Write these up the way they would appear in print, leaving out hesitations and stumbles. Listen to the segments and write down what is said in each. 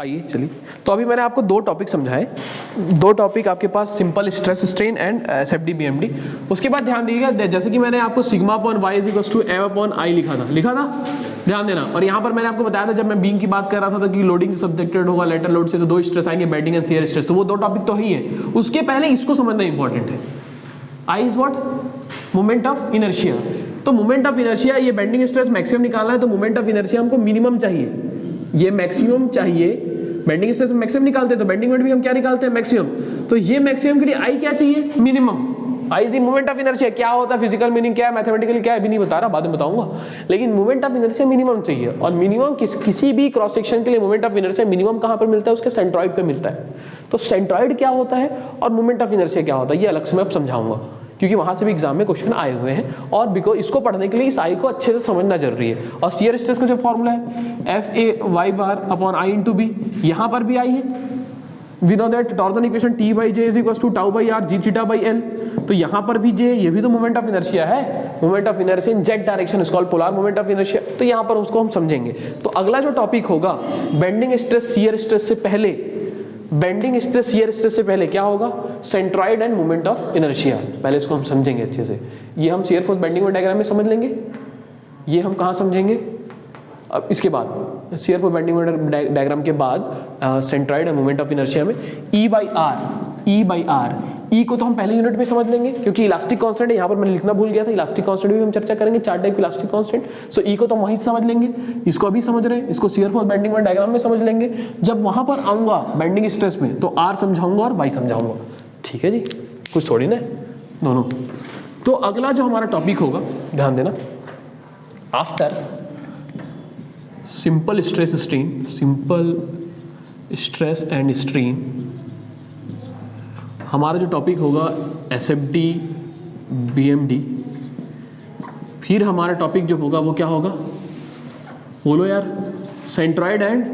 आइए चलिए, तो अभी मैंने आपको दो टॉपिक समझाए। दो टॉपिक आपके पास simple stress strain and SFD BMD. उसके बाद ध्यान दीजिएगा, जैसे कि मैंने आपको sigma upon y is equals to M upon I लिखा था, ध्यान देना। और यहाँ पर मैंने आपको बताया था जब मैं बीम की बात कर रहा था कि लोडिंग सब्जेक्टेड होगा लेटरल लोड से, तो दो स्ट्रेस आएंगे, बेंडिंग एंड शियर स्ट्रेस। तो वो दो टॉपिक तो ही है, उसके पहले इसको समझना इंपॉर्टेंट है। I is what? Moment of inertia. तो मोमेंट ऑफ इनर्शिया, ये बेंडिंग स्ट्रेस मैक्सिमम निकालना है, तो मोमेंट ऑफ इनर्शिया हमको मिनिमम चाहिए, ये मैक्सिमम चाहिए। बेंडिंग स्ट्रेस मैक्सिमम निकालते हैं तो बेंडिंग मोमेंट भी हम क्या निकालते हैं? मैक्सिमम। तो ये मैक्सिमम के लिए आई क्या चाहिए? Minimum. I is the moment of inertia. क्या होता है, फिजिकल मीनिंग क्या है, मैथमेटिकली क्या है, अभी नहीं बता रहा, बाद में बताऊंगा। लेकिन मोमेंट ऑफ इनर्शिया मिनिमम चाहिए, और मिनिमम किसी भी क्रॉस सेक्शन के लिए मोमेंट ऑफ इनर्शिया मिनिमम कहां पर मिलता है? उसके सेंट्रॉइड पे मिलता है। तो सेंट्रॉइड क्या होता है और मोमेंट ऑफ इनर्शिया क्या होता है, ये अलग से मैं अब समझाऊंगा, क्योंकि वहां से भी एग्जाम में क्वेश्चन आए हुए हैं। और बिकॉज इसको पढ़ने के लिए इस आई को अच्छे से समझना जरूरी है। और शियर स्ट्रेस का जो फॉर्मूला है F A Y bar upon I into B, यहां पर भी आई है। We know that torsion equation T by J is equal to tau by R G theta by L. तो यहां पर भी जे, ये भी तो मोमेंट ऑफ इनर्शिया है। Moment of inertia in Z direction is called polar moment of inertia. तो यहां पर उसको हम समझेंगे। तो अगला जो टॉपिक होगा, बेंडिंग स्ट्रेस शियर स्ट्रेस से पहले, बेंडिंग स्ट्रेस शियर स्ट्रेस से पहले क्या होगा? Centroid end moment of inertia. पहले इसको हम समझेंगे अच्छे से। ये हम shear force bending moment diagram में समझ लेंगे। ये हम कहाँ समझेंगे? अब इसके बाद shear force bending moment diagram के बाद centroid end moment of inertia में ई बाई आर। ई को तो हम पहले यूनिट में समझ लेंगे, क्योंकि इलास्टिक कांस्टेंट है। यहाँ पर मैंने लिखना भूल गया था, इलास्टिक कांस्टेंट भी हम चर्चा करेंगे, 4 टाइप इलास्टिक कांस्टेंट। सो ई को तो हम वहीं समझ लेंगे, इसको अभी समझ रहे हैं, इसको shear force bending moment diagram में समझ लेंगे। जब वहां पर आऊंगा बेंडिंग स्ट्रेस में, तो आर समझाऊंगा और वाई समझाऊंगा। ठीक है जी, कुछ थोड़ी ना दोनों। तो अगला जो हमारा टॉपिक होगा, ध्यान देना, after simple stress strain, simple stress and strain, हमारा जो टॉपिक होगा एसएफडी बीएमडी। फिर हमारा टॉपिक जो होगा वो क्या होगा, बोलो यार? Centroid end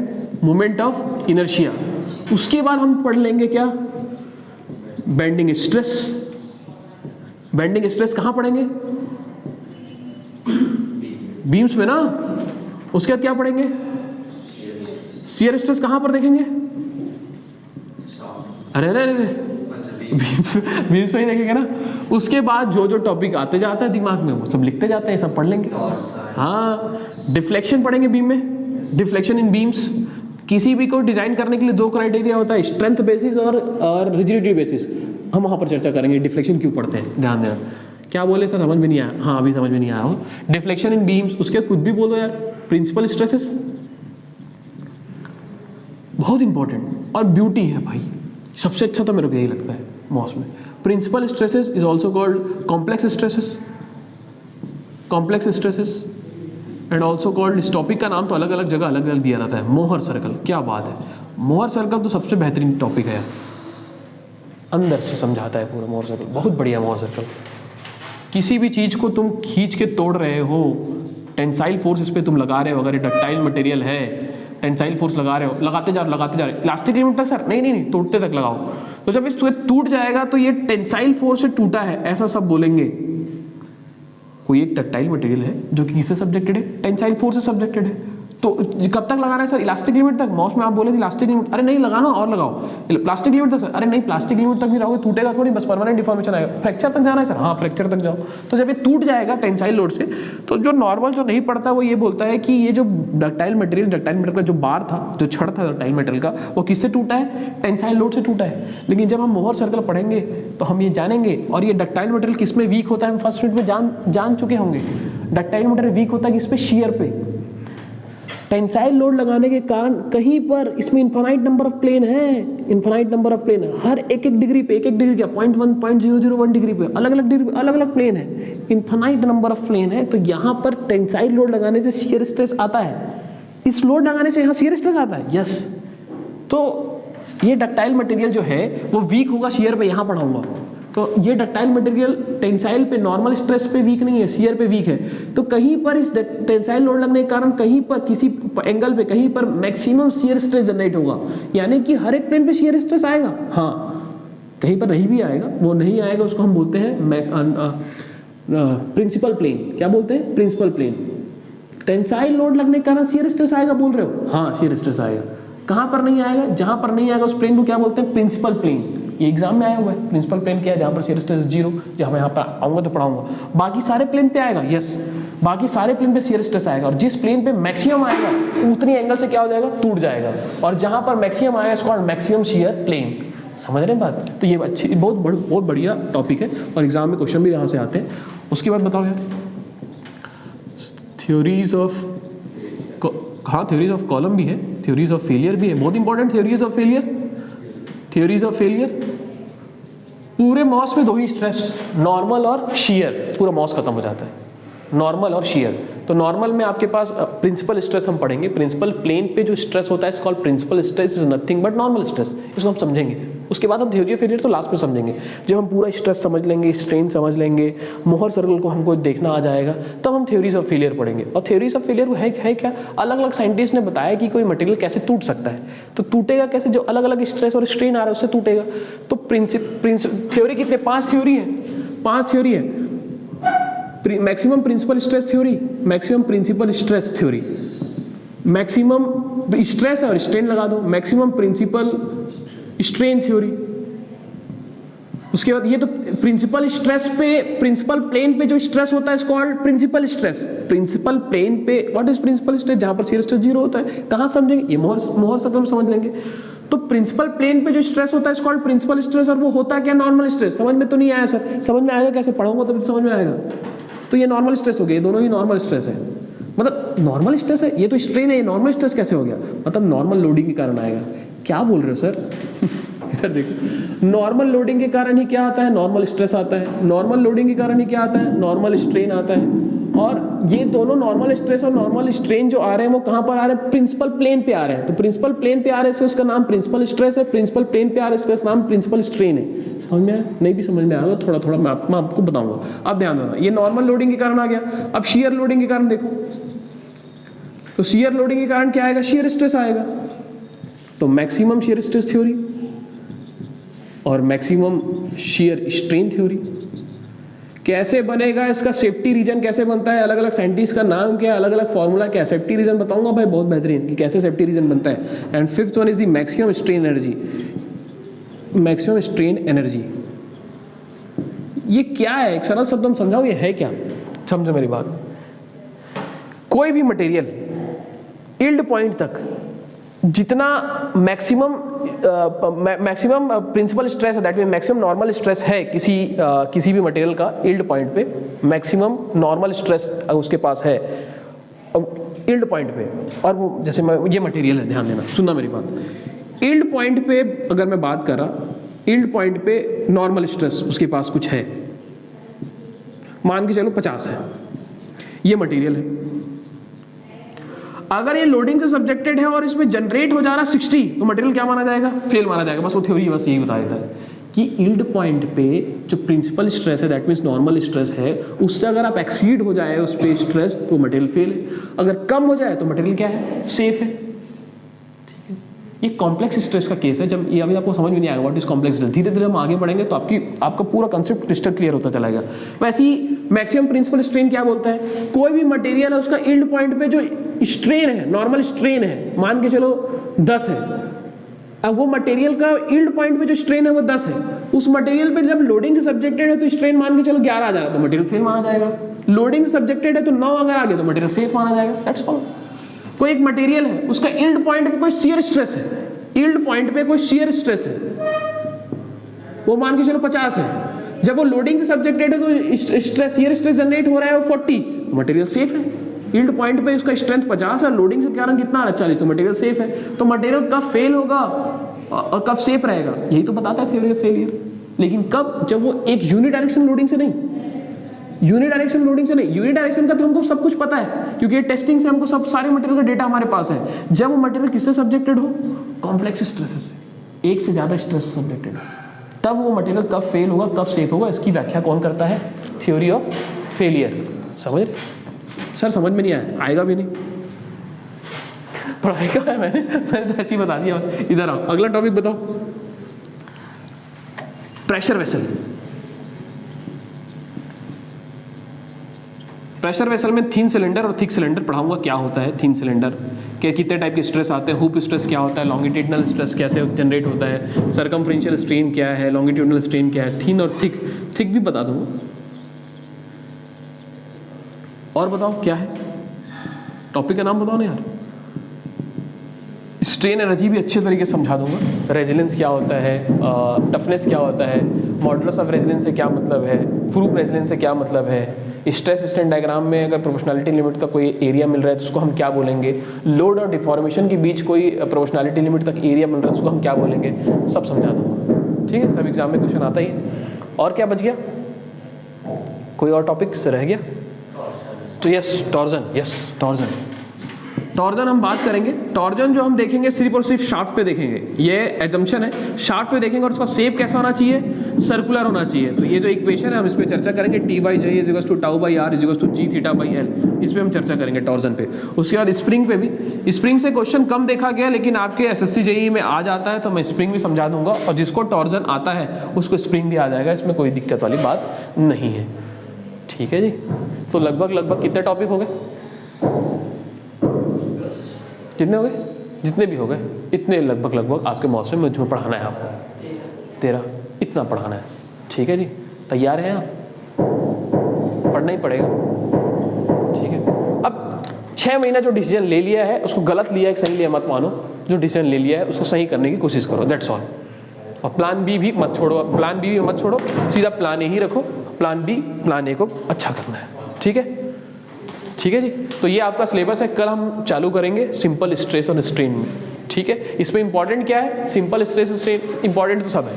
moment of inertia. उसके बाद हम पढ़ लेंगे क्या? Bending stress. बेंडिंग स्ट्रेस कहाँ पढ़ेंगे? बीम्स में ना। उसके बाद क्या पढ़ेंगे? शियर स्ट्रेस कहाँ पर देखेंगे? अरे अरे अरे, बीम्स में ही देखेंगे ना। उसके बाद जो जो टॉपिक आते जाता है दिमाग में, वो सब लिखते जाते हैं, सब पढ़ लेंगे। हाँ, डिफ्लेक्शन पढ़ेंगे बीम में, डिफ्लेक्शन इन बीम्स। किसी भी को डिजाइन करने के लिए दो क्राइटेरिया होता है, स्ट्रेंथ बेसिस और रिजिडिटी बेसिस। हम वहाँ पर चर्चा करेंगे डिफ्लेक्शन क्यों पढ़ते हैं, ध्यान देना। क्या बोले सर, समझ में नहीं आया? हाँ, अभी समझ में नहीं आया हो। डिफ्लेक्शन इन बीम्स, उसके कुछ भी बोलो यार। प्रिंसिपल स्ट्रेसेस बहुत इंपॉर्टेंट और ब्यूटी है भाई, सबसे अच्छा तो मेरे को यही लगता है मॉस में। Principal stresses is also called complex stresses, complex stresses and also called, इस टॉपिक का नाम तो अलग अलग जगह अलग अलग दिया रहता है। मोहर सर्कल, क्या बात है, मोहर सर्कल तो सबसे बेहतरीन टॉपिक है, अंदर से समझाता है पूरा मोहर सर्कल, बहुत बढ़िया मोहर सर्कल। किसी भी चीज़ को तुम खींच के तोड़ रहे हो, टेंसाइल फोर्स इस पर तुम लगा रहे हो, अगर ये डक्टाइल मटेरियल है, टेंसाइल फोर्स लगा रहे हो, लगाते जा रहे, इलास्टिक लिमिट तक सर, नहीं, टूटते तक लगाओ। तो जब इस टूट जाएगा तो ये टेंसाइल फोर्स से टूटा है, ऐसा सब बोलेंगे। कोई एक डक्टाइल मटेरियल है जो कि किससे सब्जेक्टेड है? टेंसाइल फोर्स से सब्जेक्टेड है। तो कब तक लगा रहा है सर? इलास्टिक लिमिट तक। मॉस में आप बोले थे इलास्टिक लिमिट, अरे नहीं लगाना और लगाओ। प्लास्टिक लिमिट तक सर, अरे नहीं प्लास्टिक लिमिट तक भी रहोगे टूटेगा थोड़ी, बस परमानेंट डिफॉर्मेशन आएगा। फ्रैक्चर तक जाना है सर, हाँ फ्रैक्चर तक जाओ। तो जब ये टूट जाएगा टेंसाइल लोड से, तो जो नॉर्मल जो नहीं पड़ता वो ये बोलता है कि ये जो डक्टाइल मटेरियल का जो बार था, जो छड़ था डक्टाइल मटेरियल का, वो किससे टूटा है? टेंसाइल लोड से टूटा है। लेकिन जब हम मोहर सर्कल पढ़ेंगे तो हम ये जानेंगे, और ये डक्टाइल मटेरियल किस में वीक होता है हम फर्स्ट यूनिट में जान चुके होंगे। डक्टाइल मटेरियल वीक होता है किस पे? शियर पे। टेंसाइल लोड लगाने के कारण कहीं पर इसमें इनफाइनाइट नंबर ऑफ प्लेन है, इनफाइनाइट नंबर ऑफ प्लेन है, हर एक डिग्री पे, एक डिग्री क्या 0.1 0.001 डिग्री पे अलग अलग डिग्री, अलग अलग प्लेन है, इनफाइनाइट नंबर ऑफ प्लेन है। तो यहाँ पर टेंसाइल लोड लगाने से शियर स्ट्रेस आता है, इस लोड लगाने से यहाँ शियर स्ट्रेस आता है। यस, तो ये डक्टाइल मटेरियल जो है वो वीक होगा शियर पे, यहाँ पढ़ाऊंगा। तो ये डक्टाइल मटेरियल टेंसाइल पे, नॉर्मल स्ट्रेस पे वीक नहीं है, शियर पे वीक है। तो कहीं पर इस टेंसाइल लोड लगने के कारण कहीं पर किसी एंगल पे कहीं पर मैक्सिमम शियर स्ट्रेस जनरेट होगा, यानी कि हर एक प्लेन पे शियर स्ट्रेस आएगा। हाँ, कहीं पर नहीं भी आएगा, वो नहीं आएगा उसको हम बोलते हैं प्रिंसिपल प्लेन। क्या बोलते हैं? Principal plane. टेंसाइल लोड लगने के कारण शियर स्ट्रेस आएगा बोल रहे हो? हाँ, शियर स्ट्रेस आएगा। कहाँ पर नहीं आएगा? जहाँ पर नहीं आएगा उस प्लेन को क्या बोलते हैं? Principal plane. ये एग्जाम में आया हुआ है। प्रिंसिपल प्लेन क्या है? जहाँ पर शियर स्ट्रेस 0, जहाँ मैं यहाँ पर आऊँगा तो पढ़ाऊंगा। बाकी सारे प्लेन पे आएगा, यस, बाकी सारे प्लेन पे शियर स्ट्रेस आएगा, और जिस प्लेन पे मैक्सिमम आएगा उतनी एंगल से क्या हो जाएगा? टूट जाएगा। और जहाँ पर मैक्सिमम आएगा इसको मैक्सिमम शियर प्लेन। समझ रहे हैं बात? तो ये अच्छी बहुत बढ़िया टॉपिक है और एग्जाम में क्वेश्चन भी यहाँ से आते हैं। उसके बाद बताओ यार, थ्योरीज ऑफ, हाँ थ्योरीज ऑफ कॉलम भी है, थ्योरीज ऑफ फेलियर भी है, बहुत important. Theories of failure, theories of failure, पूरे मॉस में 2 ही स्ट्रेस, नॉर्मल और शियर, पूरा मॉस खत्म हो जाता है, नॉर्मल और शियर। तो नॉर्मल में आपके पास प्रिंसिपल स्ट्रेस हम पढ़ेंगे, प्रिंसिपल प्लेन पे जो स्ट्रेस होता है is called principal stress is nothing but normal stress, इसको हम समझेंगे। उसके बाद हम थ्योरी ऑफ फेलियर तो लास्ट में समझेंगे। जब हम पूरा स्ट्रेस समझ लेंगे, स्ट्रेन समझ लेंगे, मोहर सर्कल को हमको देखना आ जाएगा, तब हम थ्योरीज ऑफ फेलियर पढ़ेंगे। और थ्योरीज ऑफ फेलियर है क्या? अलग अलग साइंटिस्ट ने बताया कि कोई मटेरियल कैसे टूट सकता है, तो टूटेगा कैसे? जो अलग अलग स्ट्रेस और स्ट्रेन आ रहा है उससे टूटेगा। तो थ्योरी कितने? 5 थ्योरी है, 5 थ्योरी है। Maximum principal stress theory, maximum principal stress theory, maximum stress और स्ट्रेन लगा दो, मैक्सिमम प्रिंसिपल स्ट्रेन थ्योरी। उसके बाद ये तो प्रिंसिपल स्ट्रेस पे, प्रिंसिपल प्लेन पे जो स्ट्रेस होता है इसको called principal stress. Principal plane पे व्हाट इज प्रिंसिपल स्ट्रेस? जहां पर शियर स्ट्रेस 0 होता है। कहां समझेंगे? ये मोहर सर्कल में समझ लेंगे। तो प्रिंसिपल प्लेन पे जो स्ट्रेस होता है इसको कॉल्ड प्रिंसिपल स्ट्रेस, और वो होता क्या? Normal stress. समझ में तो नहीं आया सर? समझ में आएगा कैसे? पढ़ाऊंगा तभी समझ में आएगा। तो ये नॉर्मल स्ट्रेस हो गया, ये दोनों ही नॉर्मल स्ट्रेस है। मतलब नॉर्मल स्ट्रेस है, ये तो स्ट्रेन है, ये नॉर्मल स्ट्रेस कैसे हो गया? मतलब नॉर्मल लोडिंग के कारण आएगा। क्या बोल रहे हो सर? सर देखो, नॉर्मल लोडिंग के कारण ही क्या आता है? नॉर्मल स्ट्रेस आता है। नॉर्मल लोडिंग के कारण ही क्या आता है? नॉर्मल स्ट्रेन आता है। और ये दोनों नॉर्मल स्ट्रेस और नॉर्मल स्ट्रेन जो आ रहे हैं वो कहाँ पर आ रहे हैं? प्रिंसिपल प्लेन पे आ रहे हैं। तो प्रिंसिपल प्लेन पे आ रहे हैं, उसका नाम प्रिंसिपल स्ट्रेस है। प्रिंसिपल प्लेन पे आ रहे हैं, इसका नाम प्रिंसिपल स्ट्रेन है। समझ में आया? नहीं भी समझ में आएगा थोड़ा थोड़ा मैं आपको बताऊंगा, आप ध्यान देना। ये नॉर्मल लोडिंग के कारण आ गया। अब शियर लोडिंग के कारण देखो, तो शियर लोडिंग के कारण क्या आएगा? शियर स्ट्रेस आएगा। तो मैक्सिमम शियर स्ट्रेस थ्योरी और मैक्सिमम शियर स्ट्रेन थ्योरी। कैसे बनेगा इसका? सेफ्टी रीजन कैसे बनता है? अलग अलग साइंटिस्ट का नाम क्या है, अलग अलग फॉर्मूला क्या है? सेफ्टी रीजन बताऊंगा भाई, बहुत बेहतरीन कि कैसे सेफ्टी रीजन बनता है। And 5th one is the maximum strain energy. Maximum strain energy ये क्या है? एक सरल शब्द में समझाऊं, ये है क्या? समझो मेरी बात। कोई भी मटेरियल यील्ड पॉइंट तक जितना मैक्सिमम प्रिंसिपल स्ट्रेस है, that mean maximum normal stress है किसी भी मटेरियल का यील्ड पॉइंट पे, मैक्सिमम नॉर्मल स्ट्रेस उसके पास है यील्ड पॉइंट पे। और वो जैसे ये मटेरियल है, ध्यान देना, सुनना मेरी बात। यील्ड पॉइंट पे अगर मैं बात कर रहा, यील्ड पॉइंट पे नॉर्मल स्ट्रेस उसके पास कुछ है, मान के चलो 50 है, ये मटेरियल है। अगर ये लोडिंग से सब्जेक्टेड है और इसमें जनरेट हो जा रहा 60, तो मटेरियल क्या माना जाएगा? फेल माना जाएगा। बस वो थ्योरी बस यही बता देता है कि यील्ड पॉइंट पे जो प्रिंसिपल स्ट्रेस है, दैट मीन्स नॉर्मल स्ट्रेस है, उससे अगर आप एक्सीड हो जाए उस पे स्ट्रेस, तो मटेरियल फेल है। अगर कम हो जाए तो मटेरियल क्या है? सेफ है। ठीक है, ये कॉम्प्लेक्स स्ट्रेस का केस है। जब ये अभी आपको समझ में नहीं आएगा व्हाट इज कॉम्प्लेक्स स्ट्रेस, धीरे धीरे हम आगे बढ़ेंगे तो आपका पूरा कंसेप्ट क्रिस्टल क्लियर होता चलेगा। वैसे ही मैक्सिमम प्रिंसिपल स्ट्रेन क्या बोलता है? कोई भी मटेरियल है उसका यील्ड पॉइंट पे जो स्ट्रेन है, नॉर्मल स्ट्रेन है, मान के चलो 10 है। अब वो मटेरियल का यील्ड पॉइंट पे जो स्ट्रेन है वो 10 है। उस मटेरियल पे जब लोडिंग से सब्जेक्टेड है तो स्ट्रेन मान के चलो 11 आ जा रहा है, तो मटेरियल फेल माना जाएगा। लोडिंग से सब्जेक्टेड है तो 9 अगर आ गया तो मटेरियल सेफ माना जाएगा। That's all. कोई एक मटेरियल है, उसका यील्ड पॉइंट पे कोई शियर स्ट्रेस है, यील्ड पॉइंट पे कोई शियर स्ट्रेस है, वो मान के चलो 50 है। जब वो लोडिंग से सब्जेक्टेड है तो स्ट्रेस, शियर स्ट्रेस जनरेट हो रहा है वो 40, मटेरियल सेफ है। यील्ड पॉइंट पे उसका स्ट्रेंथ 50 है, लोडिंग के कारण कितना आ रहा है? 40, तो मटेरियल सेफ है। तो मटेरियल कब फेल होगा और कब सेफ रहेगा, यही तो बताता है थ्योरी ऑफ फेलियर। लेकिन कब? जब वो एक यूनिडायरेक्शन लोडिंग से नहीं, यूनिडायरेक्शन लोडिंग से नहीं, यूनिडायरेक्शन का तो हमको सब कुछ पता है क्योंकि ये टेस्टिंग से हमको सब सारे मटेरियल का डेटा हमारे पास है। जब वो मटेरियल किससे सब्जेक्टेड हो? कॉम्प्लेक्स स्ट्रेसेस से, एक से ज्यादा स्ट्रेस सब्जेक्टेड हो, तब वो मटेरियल कब फेल होगा, कब सेफ होगा, इसकी व्याख्या कौन करता है? Theory of failure. समझ? सर समझ में नहीं आया, आएगा भी नहीं, पढ़ाई का है, मैंने तो ऐसे ही बता दिया। इधर आओ, अगला टॉपिक बताओ। Pressure vessel. प्रेशर वेसल में थिन सिलेंडर और थिक सिलेंडर पढ़ाऊंगा क्या होता है। थिन सिलेंडर के कितने टाइप के स्ट्रेस आते हैं, हुप स्ट्रेस क्या होता है, लॉन्गिट्यूडनल स्ट्रेस कैसे जनरेट होता है, सर्कमफ्रेंशियल स्ट्रेन क्या है, लॉन्गिट्यूडनल स्ट्रेन क्या है, थिन और थिक, थिक भी बता दूंगा। और बताओ क्या है, टॉपिक का नाम बताओ ना यार। स्ट्रेन एनर्जी भी अच्छे तरीके से समझा दूंगा। रेजिलेंस क्या होता है, टफनेस क्या होता है, मॉडुलस ऑफ रेजिलेंस से क्या मतलब है, प्रूफ रेजिलेंस से क्या मतलब है, स्ट्रेस स्ट्रेन डायग्राम में अगर प्रोपोर्शनैलिटी लिमिट तक कोई एरिया मिल रहा है तो उसको हम क्या बोलेंगे, लोड और डिफॉर्मेशन के बीच कोई प्रोपोर्शनैलिटी लिमिट तक एरिया मिल रहा है उसको हम क्या बोलेंगे, सब समझा दूंगा। ठीक है, सब एग्जाम में क्वेश्चन आता ही है। और क्या बच गया, कोई और टॉपिक से रह गया? तो yes torsion, yes torsion, torsion हम बात करेंगे। टॉर्जन जो हम देखेंगे सिर्फ और सिर्फ शाफ्ट पे देखेंगे, ये एजम्पशन है, शाफ्ट पे देखेंगे और उसका शेप कैसा होना चाहिए, सर्कुलर होना चाहिए। तो ये जो इक्वेशन है हम इस पे चर्चा करेंगे, T/J = τ/r = g(θ/l), इस पे हम चर्चा करेंगे टॉर्जन पे। उसके बाद स्प्रिंग पे भी, स्प्रिंग से क्वेश्चन कम देखा गया लेकिन आपके SSC JEE में आ जाता है तो मैं स्प्रिंग भी समझा दूंगा, और जिसको टॉर्जन आता है उसको स्प्रिंग भी आ जाएगा, इसमें कोई दिक्कत वाली बात नहीं है। ठीक है जी, तो लगभग कितने टॉपिक हो गए, कितने हो गए, जितने भी हो गए इतने लगभग आपके मौसम में मुझे पढ़ाना है आपको, 13 इतना पढ़ाना है। ठीक है जी, तैयार हैं आप, पढ़ना ही पड़ेगा। ठीक है, अब 6 महीना जो डिसीजन ले लिया है उसको गलत लिया है सही लिया मत मानो, जो डिसीजन ले लिया है उसको सही करने की कोशिश करो, दैट्स ऑल। और प्लान बी भी मत छोड़ो, प्लान बी भी मत छोड़ो, सीधा प्लान ए ही रखो, प्लान बी प्लान ए को अच्छा करना है। ठीक है, ठीक है जी, तो ये आपका सिलेबस है। कल हम चालू करेंगे सिंपल स्ट्रेस और स्ट्रेन में। ठीक है, इसमें इंपॉर्टेंट क्या है, सिंपल स्ट्रेस स्ट्रेन इंपॉर्टेंट तो सब है,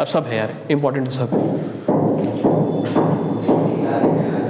अब सब है यार, इंपॉर्टेंट तो सब है।